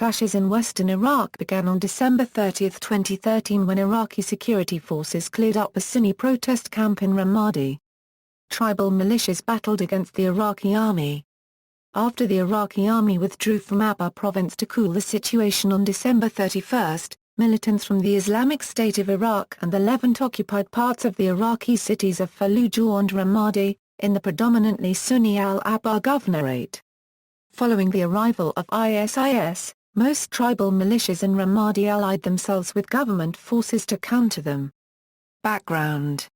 clashes in western Iraq began on December 30, 2013 when Iraqi security forces cleared up a Sunni protest camp in Ramadi. Tribal militias battled against the Iraqi Army. After the Iraqi Army withdrew from Anbar province to cool the situation on December 31, militants from the Islamic State of Iraq and the Levant occupied parts of the Iraqi cities of Fallujah and Ramadi, in the predominantly Sunni Al Anbar governorate. Following the arrival of ISIS, most tribal militias in Ramadi allied themselves with government forces to counter them. Background: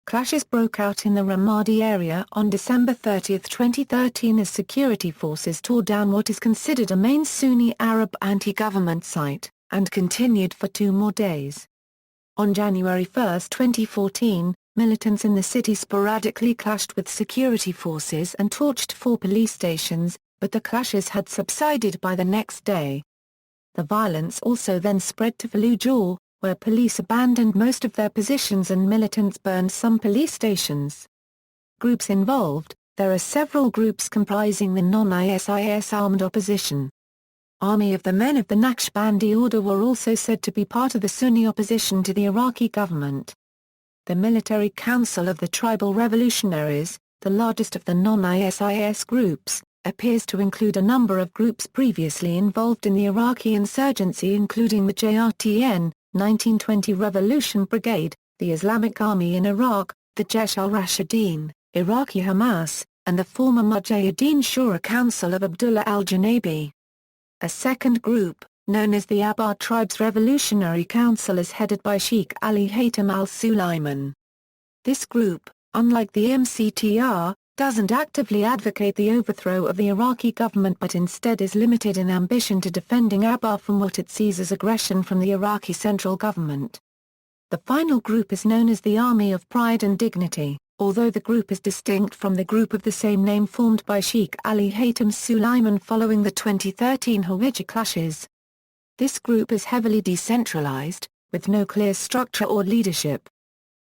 clashes broke out in the Ramadi area on December 30, 2013 as security forces tore down what is considered a main Sunni Arab anti-government site, and continued for 2 more days. On January 1, 2014, militants in the city sporadically clashed with security forces and torched 4 police stations, but the clashes had subsided by the next day. The violence also then spread to Fallujah, where police abandoned most of their positions and militants burned some police stations. Groups involved: there are several groups comprising the non-ISIS armed opposition. Army of the Men of the Naqshbandi Order were also said to be part of the Sunni opposition to the Iraqi government. The Military Council of the Tribal Revolutionaries, the largest of the non-ISIS groups, appears to include a number of groups previously involved in the Iraqi insurgency including the JRTN, 1920 Revolution Brigade, the Islamic Army in Iraq, the Jaish al-Rashidin, Iraqi Hamas, and the former Mujahideen Shura Council of Abdullah al-Janabi. A second group, known as the Anbar Tribes Revolutionary Council, is headed by Sheikh Ali Haytham al-Sulaiman. This group, unlike the MCTR, doesn't actively advocate the overthrow of the Iraqi government but instead is limited in ambition to defending Anbar from what it sees as aggression from the Iraqi central government. The final group is known as the Army of Pride and Dignity, although the group is distinct from the group of the same name formed by Sheikh Ali Haytham Sulaiman following the 2013 Hawija clashes. This group is heavily decentralized, with no clear structure or leadership.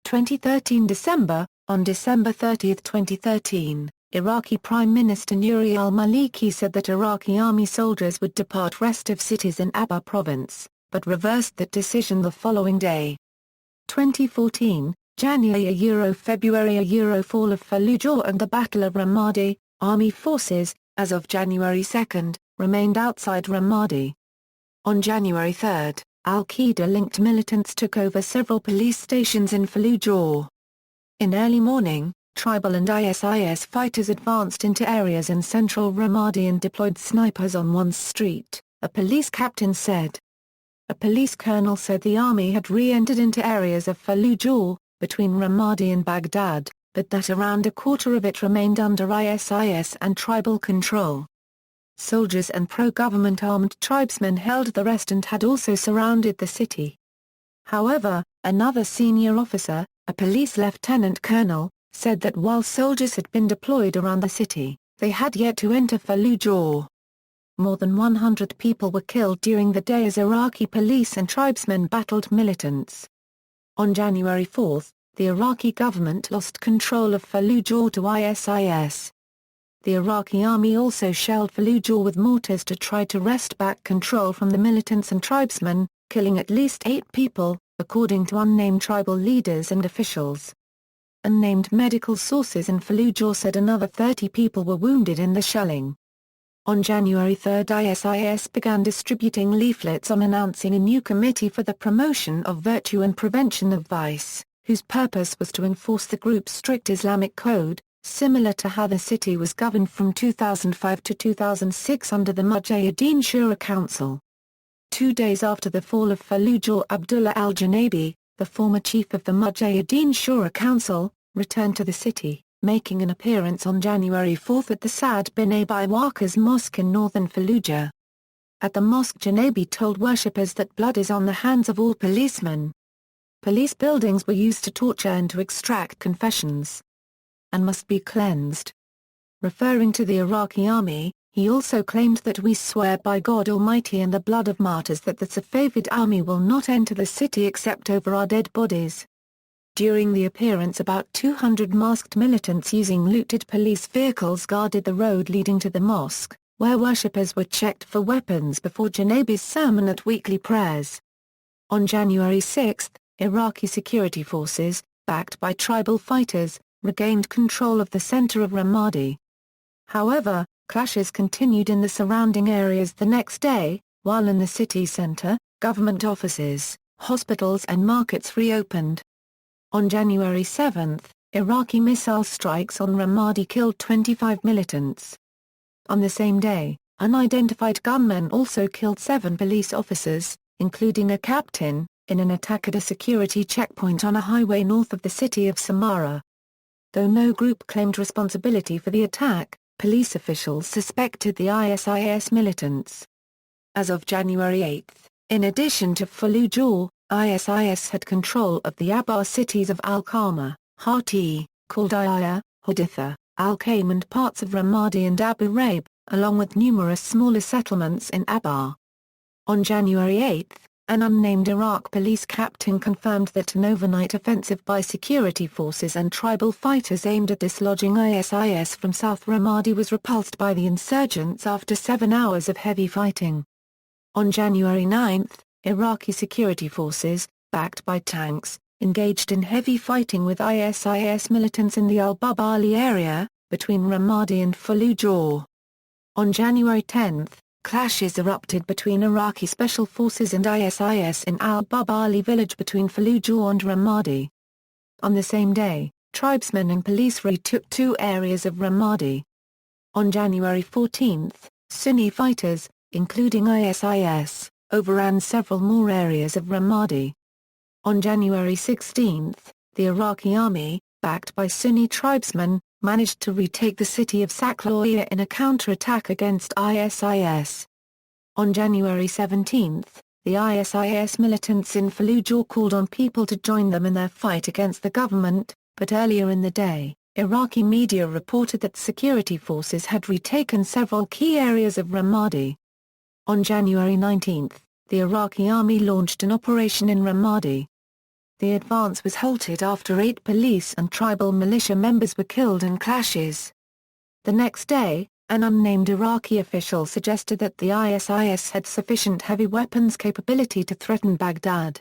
2013 December: on December 30, 2013, Iraqi Prime Minister Nouri al-Maliki said that Iraqi army soldiers would depart restive cities in Anbar province, but reversed that decision the following day. 2014, January-February Fall of Fallujah and the Battle of Ramadi, army forces, as of January 2, remained outside Ramadi. On January 3, Al-Qaeda-linked militants took over several police stations in Fallujah. In early morning, tribal and ISIS fighters advanced into areas in central Ramadi and deployed snipers on one street, a police captain said. A police colonel said the army had re-entered into areas of Fallujah, between Ramadi and Baghdad, but that around a quarter of it remained under ISIS and tribal control. Soldiers and pro-government armed tribesmen held the rest and had also surrounded the city. However, another senior officer, a police lieutenant colonel, said that while soldiers had been deployed around the city, they had yet to enter Fallujah. More than 100 people were killed during the day as Iraqi police and tribesmen battled militants. On January 4, the Iraqi government lost control of Fallujah to ISIS. The Iraqi army also shelled Fallujah with mortars to try to wrest back control from the militants and tribesmen, killing at least 8 people, according to unnamed tribal leaders and officials. Unnamed medical sources in Fallujah said another 30 people were wounded in the shelling. On January 3, ISIS began distributing leaflets on announcing a new committee for the promotion of virtue and prevention of vice, whose purpose was to enforce the group's strict Islamic code, similar to how the city was governed from 2005 to 2006 under the Mujahideen Shura Council. 2 days after the fall of Fallujah, Abdullah al-Janabi, the former chief of the Mujahideen Shura Council, returned to the city, making an appearance on January 4 at the Saad bin Abi Waqqas Mosque in northern Fallujah. At the mosque, Janabi told worshippers that blood is on the hands of all policemen. Police buildings were used to torture and to extract confessions, and must be cleansed. Referring to the Iraqi army, he also claimed that we swear by God Almighty and the blood of martyrs that the Safavid army will not enter the city except over our dead bodies. During the appearance, about 200 masked militants using looted police vehicles guarded the road leading to the mosque, where worshippers were checked for weapons before Janabi's sermon at weekly prayers. On January 6, Iraqi security forces, backed by tribal fighters, regained control of the center of Ramadi. However, clashes continued in the surrounding areas the next day, while in the city center, government offices, hospitals and markets reopened. On January 7, Iraqi missile strikes on Ramadi killed 25 militants. On the same day, unidentified gunmen also killed 7 police officers, including a captain, in an attack at a security checkpoint on a highway north of the city of Samarra. Though no group claimed responsibility for the attack, police officials suspected the ISIS militants. As of January 8, in addition to Fallujah, ISIS had control of the Anbar cities of Al-Qama, Hati, Qaldiyah, Haditha, Al-Qaim and parts of Ramadi and Abu Raib, along with numerous smaller settlements in Anbar. On January 8, an unnamed Iraq police captain confirmed that an overnight offensive by security forces and tribal fighters aimed at dislodging ISIS from South Ramadi was repulsed by the insurgents after 7 hours of heavy fighting. On January 9, Iraqi security forces, backed by tanks, engaged in heavy fighting with ISIS militants in the al-Babali area, between Ramadi and Fallujah. On January 10, clashes erupted between Iraqi special forces and ISIS in al-Babali village between Fallujah and Ramadi. On the same day, tribesmen and police retook 2 areas of Ramadi. On January 14, Sunni fighters, including ISIS, overran several more areas of Ramadi. On January 16, the Iraqi Army, backed by Sunni tribesmen, managed to retake the city of Fallujah in a counterattack against ISIS. On January 17, the ISIS militants in Fallujah called on people to join them in their fight against the government, but earlier in the day, Iraqi media reported that security forces had retaken several key areas of Ramadi. On January 19, the Iraqi Army launched an operation in Ramadi. The advance was halted after 8 police and tribal militia members were killed in clashes. The next day, an unnamed Iraqi official suggested that the ISIS had sufficient heavy weapons capability to threaten Baghdad.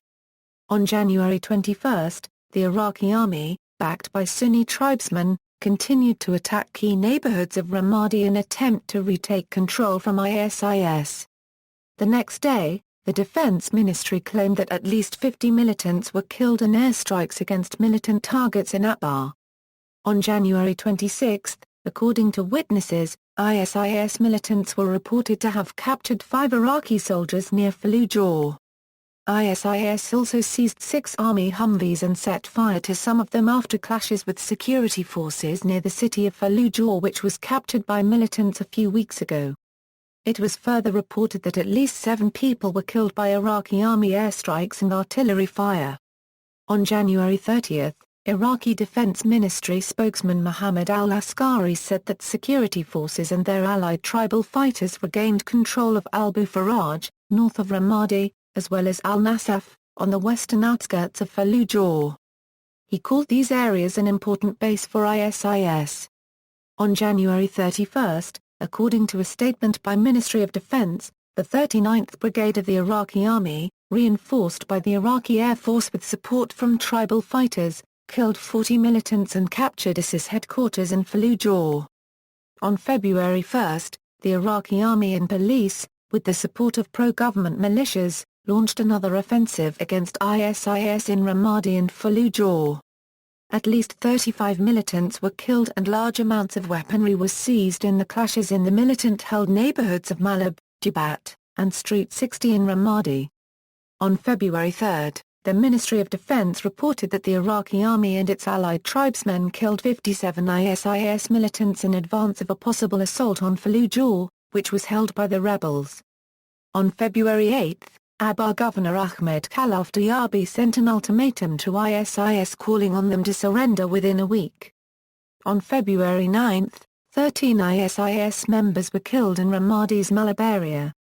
On January 21, the Iraqi Army, backed by Sunni tribesmen, continued to attack key neighborhoods of Ramadi in an attempt to retake control from ISIS. The next day, the Defense Ministry claimed that at least 50 militants were killed in airstrikes against militant targets in Anbar. On January 26, according to witnesses, ISIS militants were reported to have captured 5 Iraqi soldiers near Fallujah. ISIS also seized 6 Army Humvees and set fire to some of them after clashes with security forces near the city of Fallujah, which was captured by militants a few weeks ago. It was further reported that at least 7 people were killed by Iraqi Army airstrikes and artillery fire. On January 30, Iraqi Defense Ministry spokesman Mohammed al-Askari said that security forces and their allied tribal fighters regained control of Al-Bu Faraj, north of Ramadi, as well as Al-Nasaf, on the western outskirts of Fallujah. He called these areas an important base for ISIS. On January 31, according to a statement by Ministry of Defense, the 39th Brigade of the Iraqi Army, reinforced by the Iraqi Air Force with support from tribal fighters, killed 40 militants and captured ISIS headquarters in Fallujah. On February 1, the Iraqi Army and police, with the support of pro-government militias, launched another offensive against ISIS in Ramadi and Fallujah. At least 35 militants were killed and large amounts of weaponry was seized in the clashes in the militant-held neighborhoods of Malab, Jubat, and Street 60 in Ramadi. On February 3, the Ministry of Defense reported that the Iraqi Army and its allied tribesmen killed 57 ISIS militants in advance of a possible assault on Fallujah, which was held by the rebels. On February 8, Anbar Governor Ahmed Khalaf Diaby sent an ultimatum to ISIS calling on them to surrender within a week. On February 9, 13 ISIS members were killed in Ramadi's Malab area.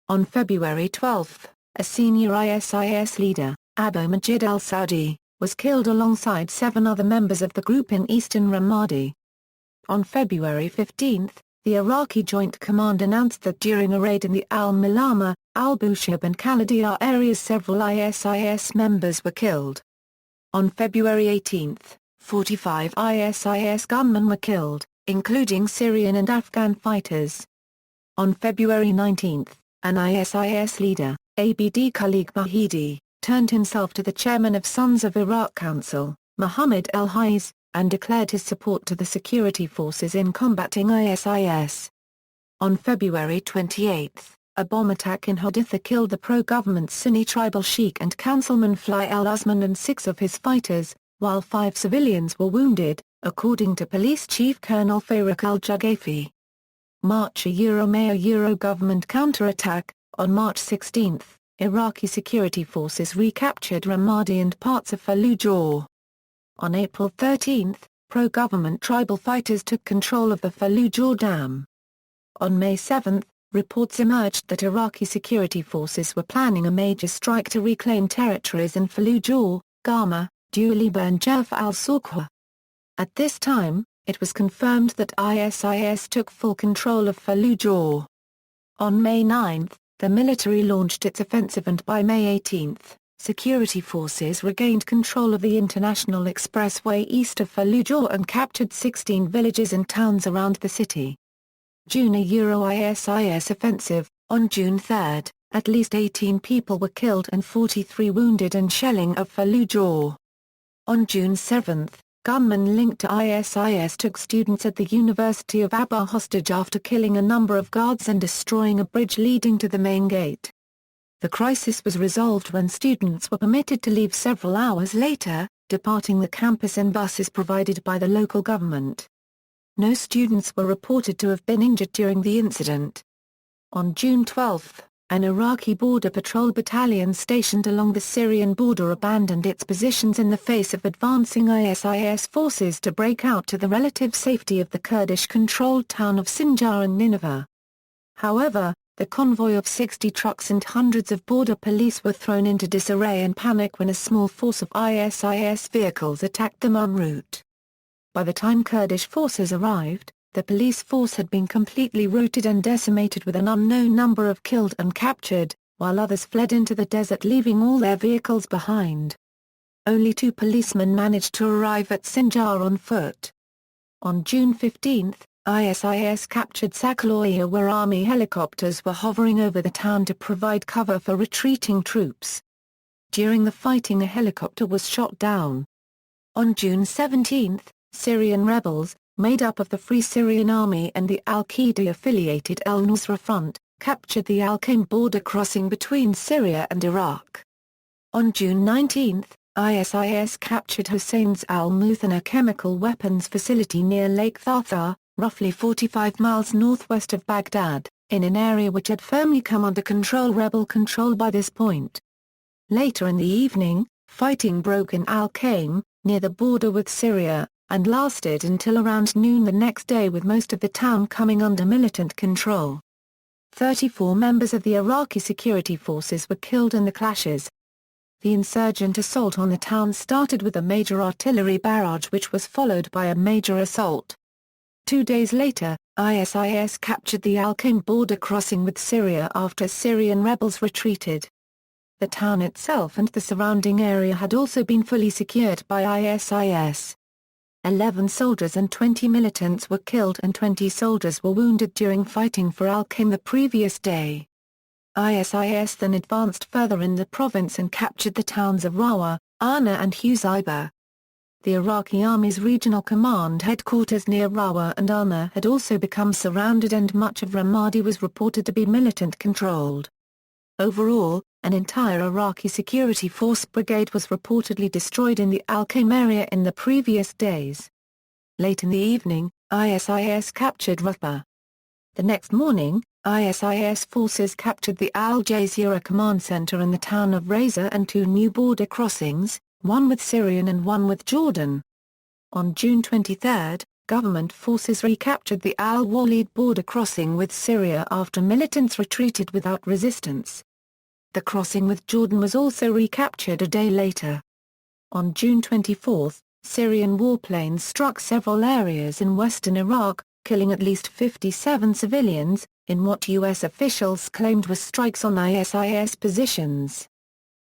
On February 12, a senior ISIS leader, Abu Majid al-Saudi, was killed alongside 7 other members of the group in eastern Ramadi. On February 15, the Iraqi Joint Command announced that during a raid in the Al-Malama, Al-Bushab and Khalidiyah areas several ISIS members were killed. On February 18, 45 ISIS gunmen were killed, including Syrian and Afghan fighters. On February 19, an ISIS leader, Abd Khalik Mahidi, turned himself to the chairman of Sons of Iraq Council, Muhammad el-Haiz, and declared his support to the security forces in combating ISIS. On February 28, a bomb attack in Haditha killed the pro-government Sunni tribal sheikh and councilman Fly al-Usman and 6 of his fighters, while 5 civilians were wounded, according to Police Chief Colonel Farooq al-Jughaifi. May government counterattack. On March 16, Iraqi security forces recaptured Ramadi and parts of Fallujah. On April 13, pro-government tribal fighters took control of the Fallujah Dam. On May 7, reports emerged that Iraqi security forces were planning a major strike to reclaim territories in Fallujah, Ghama, Dualiba and Jaf al-Sawqa. At this time, it was confirmed that ISIS took full control of Fallujah. On May 9, the military launched its offensive and by May 18, security forces regained control of the International Expressway east of Fallujah and captured 16 villages and towns around the city. ISIS offensive. On June 3, at least 18 people were killed and 43 wounded in shelling of Fallujah. On June 7, gunmen linked to ISIS took students at the University of Abba hostage after killing a number of guards and destroying a bridge leading to the main gate. The crisis was resolved when students were permitted to leave several hours later, departing the campus in buses provided by the local government. No students were reported to have been injured during the incident. On June 12, an Iraqi border patrol battalion stationed along the Syrian border abandoned its positions in the face of advancing ISIS forces to break out to the relative safety of the Kurdish-controlled town of Sinjar and Nineveh. However, the convoy of 60 trucks and hundreds of border police were thrown into disarray and panic when a small force of ISIS vehicles attacked them en route. By the time Kurdish forces arrived, the police force had been completely routed and decimated with an unknown number of killed and captured, while others fled into the desert leaving all their vehicles behind. Only 2 policemen managed to arrive at Sinjar on foot. On June 15, ISIS captured Sakaloya where army helicopters were hovering over the town to provide cover for retreating troops. During the fighting a helicopter was shot down. On June 17, Syrian rebels, made up of the Free Syrian Army and the al-Qaeda-affiliated al-Nusra Front, captured the Al-Qaim border crossing between Syria and Iraq. On June 19, ISIS captured Hussein's al-Muthanna chemical weapons facility near Lake Tharthar, roughly 45 miles northwest of Baghdad, in an area which had firmly come under rebel control by this point. Later in the evening, fighting broke in Al-Qaim, near the border with Syria, and lasted until around noon the next day with most of the town coming under militant control. 34 members of the Iraqi security forces were killed in the clashes. The insurgent assault on the town started with a major artillery barrage which was followed by a major assault. 2 days later, ISIS captured the Al-Qaim border crossing with Syria after Syrian rebels retreated. The town itself and the surrounding area had also been fully secured by ISIS. 11 soldiers and 20 militants were killed and 20 soldiers were wounded during fighting for Al-Qaim the previous day. ISIS then advanced further in the province and captured the towns of Rawa, Ana and Huzaiba. The Iraqi Army's regional command headquarters near Rawa and Ana had also become surrounded and much of Ramadi was reported to be militant-controlled. Overall, an entire Iraqi security force brigade was reportedly destroyed in the Al-Qaim area in the previous days. Late in the evening, ISIS captured Raqqa. The next morning, ISIS forces captured the Al Jazeera command center in the town of Reza and 2 new border crossings, one with Syrian and one with Jordan. On June 23, government forces recaptured the Al Walid border crossing with Syria after militants retreated without resistance. The crossing with Jordan was also recaptured a day later. On June 24, Syrian warplanes struck several areas in western Iraq, killing at least 57 civilians, in what U.S. officials claimed were strikes on ISIS positions.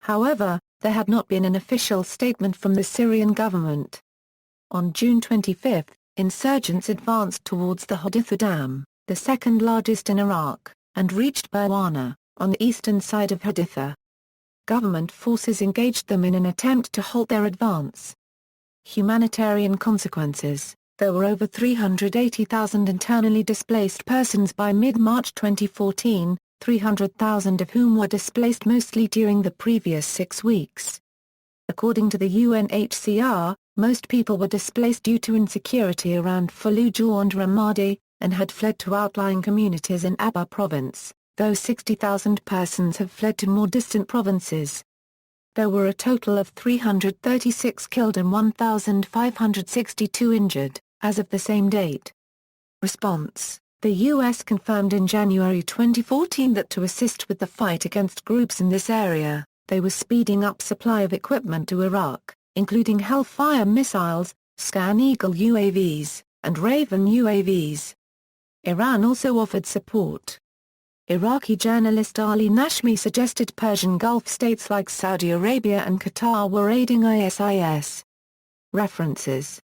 However, there had not been an official statement from the Syrian government. On June 25, insurgents advanced towards the Haditha Dam, the second largest in Iraq, and reached Barwana, on the eastern side of Haditha. Government forces engaged them in an attempt to halt their advance. Humanitarian consequences. There were over 380,000 internally displaced persons by mid-March 2014, 300,000 of whom were displaced mostly during the previous 6 weeks. According to the UNHCR, most people were displaced due to insecurity around Fallujah and Ramadi, and had fled to outlying communities in Anbar province, though 60,000 persons have fled to more distant provinces. There were a total of 336 killed and 1,562 injured, as of the same date. Response. The U.S. confirmed in January 2014 that to assist with the fight against groups in this area, they were speeding up supply of equipment to Iraq, including Hellfire missiles, Scan Eagle UAVs, and Raven UAVs. Iran also offered support. Iraqi journalist Ali Nashmi suggested Persian Gulf states like Saudi Arabia and Qatar were aiding ISIS. References